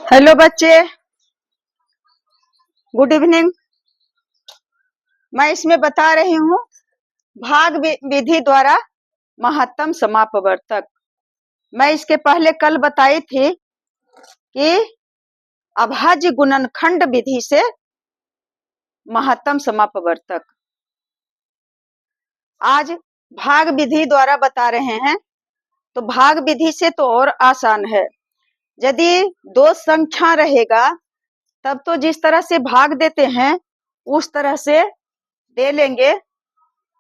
Hello बच्चे, good evening. मैं इसमें बता रही हूँ भाग विधि द्वारा महत्तम समापवर्तक। मैं इसके पहले कल बताई थी कि अभाज्य गुणनखंड विधि से महत्तम समापवर्तक। आज भाग विधि द्वारा बता रहे हैं। तो भाग विधि से तो और आसान है। यदि दो संख्या रहेगा तब तो जिस तरह से भाग देते हैं उस तरह से दे लेंगे।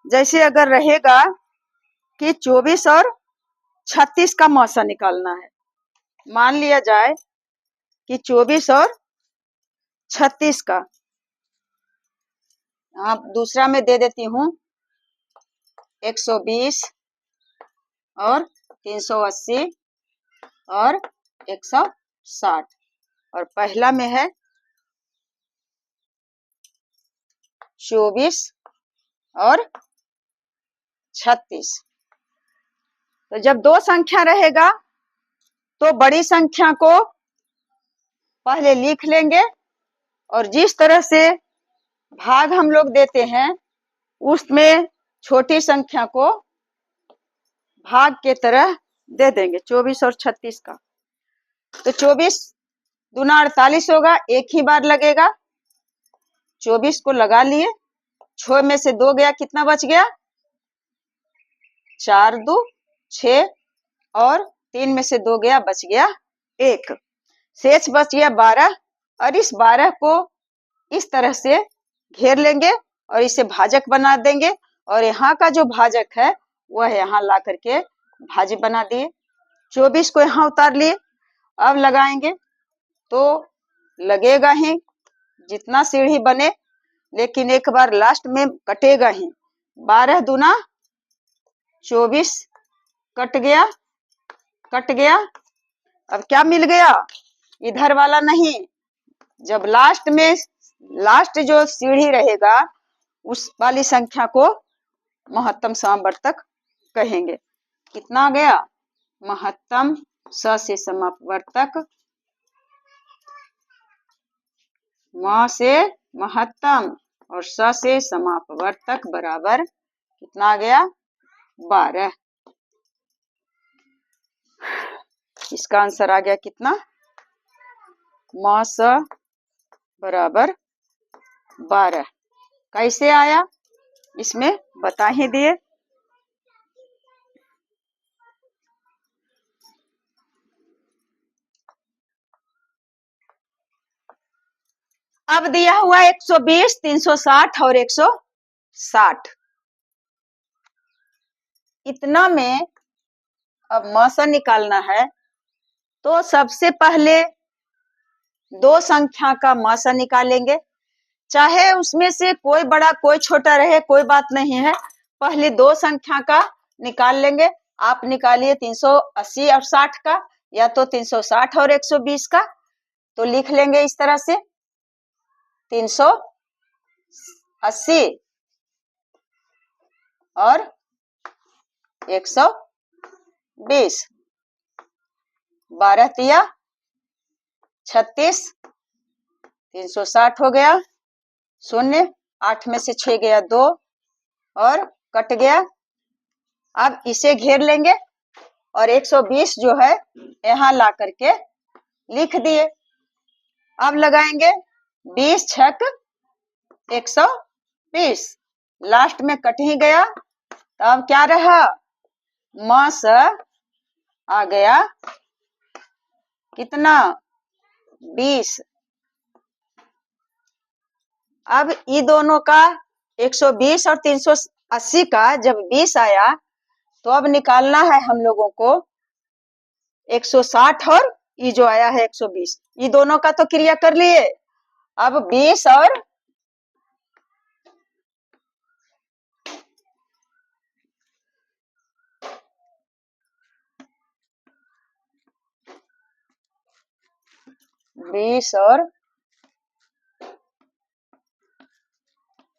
जैसे अगर रहेगा कि 24 और 36 का मौसा निकालना है, मान लिया जाए कि 24 और 36 का, दूसरा में दे देती हूँ 120 और 380 और 160, और पहला में है 24 और 36। तो जब दो संख्या रहेगा तो बड़ी संख्या को पहले लिख लेंगे और जिस तरह से भाग हम लोग देते हैं उसमें छोटी संख्या को भाग के तरह दे देंगे 24 और 36 का। तो 24 दूना 48 होगा, एक ही बार लगेगा। 24 को लगा लिए, 6 में से 2 गया, कितना बच गया? 4 2 6, और 3 में से 2 गया, बच गया 1, शेष बच गया 12। और इस 12 को इस तरह से घेर लेंगे और इसे भाजक बना देंगे, और यहाँ का जो भाजक है वह यहाँ ला करके भाज्य बना दिए। 24 को यहाँ उतार लिए, अब लगाएंगे तो लगेगा ही जितना सीढ़ी बने, लेकिन एक बार लास्ट में कटेगा ही। 12 दूना 24 कट गया। अब क्या मिल गया? इधर वाला नहीं, जब लास्ट में लास्ट जो सीढ़ी रहेगा उस वाली संख्या को महत्तम समापवर्तक कहेंगे। कितना आ गया? महत्तम स से समापवर्तक, म से महत्तम और स से समापवर्तक बराबर कितना आ गया? 12। इसका आंसर आ गया कितना? म स बराबर 12। कैसे आया इसमें बता ही दिए। अब दिया हुआ 120, 360 और 160, इतना में अब मौसा निकालना है। तो सबसे पहले दो संख्या का मौसा निकालेंगे, चाहे उसमें से कोई बड़ा कोई छोटा रहे, कोई बात नहीं है। पहले दो संख्या का निकाल लेंगे। आप निकालिए 380 और 60 का, या तो 360 और 120 का। तो लिख लेंगे इस तरह से 380 और 120, 12 तिया 36, 360 हो गया, शून्य, 8 में से 6 गया 2 और कट गया। अब इसे घेर लेंगे और 120 जो है यहाँ ला करके लिख दिए। अब लगाएंगे 20 छक 120, लास्ट में कट ही गया। तो अब क्या रहा? मास आ गया कितना? 20। अब ये दोनों का 120 और 380 का जब 20 आया तो अब निकालना है हम लोगों को 160 और ये जो आया है 120, ये दोनों का तो क्रिया कर लिए। अब 20 और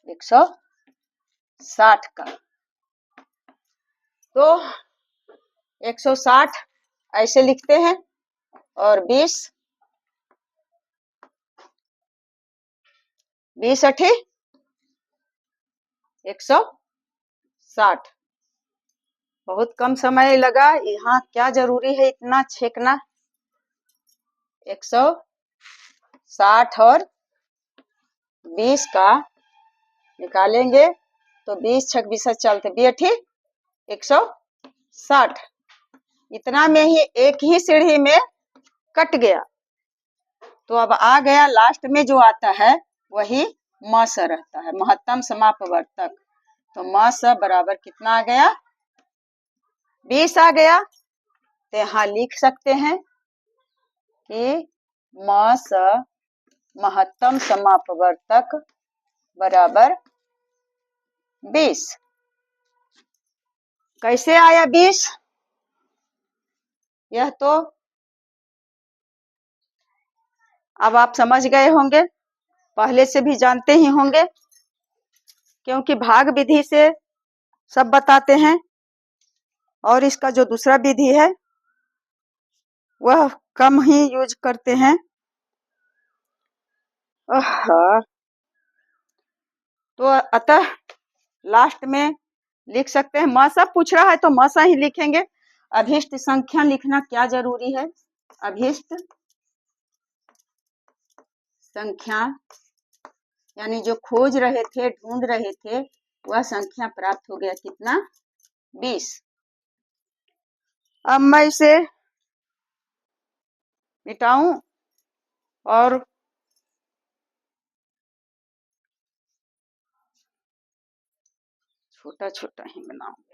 160 का, तो 160 ऐसे लिखते हैं और 20 20 अठी 160। बहुत कम समय लगा, यहाँ क्या जरूरी है इतना छेकना। 160 और 20 का निकालेंगे तो 20 छक 20 चलते 20 160। इतना में ही एक ही सीढ़ी में कट गया। तो अब आ गया लास्ट में जो आता है वही म स रहता है, महत्तम समापवर्तक। तो म स बराबर कितना आ गया? 20 आ गया। तो यहाँ लिख सकते हैं कि म स महत्तम समापवर्तक बराबर 20। कैसे आया 20? यह तो अब आप समझ गए होंगे, पहले से भी जानते ही होंगे, क्योंकि भाग विधि से सब बताते हैं। और इसका जो दूसरा विधि है वह कम ही यूज करते हैं। तो अतः लास्ट में लिख सकते हैं, म स पूछ रहा है तो म स ही लिखेंगे। अभिष्ट संख्या लिखना क्या जरूरी है? अभिष्ट संख्या यानी जो खोज रहे थे, ढूंढ रहे थे, वह संख्या प्राप्त हो गया। कितना? 20। अब मैं इसे मिटाऊं और छोटा छोटा ही बनाऊं।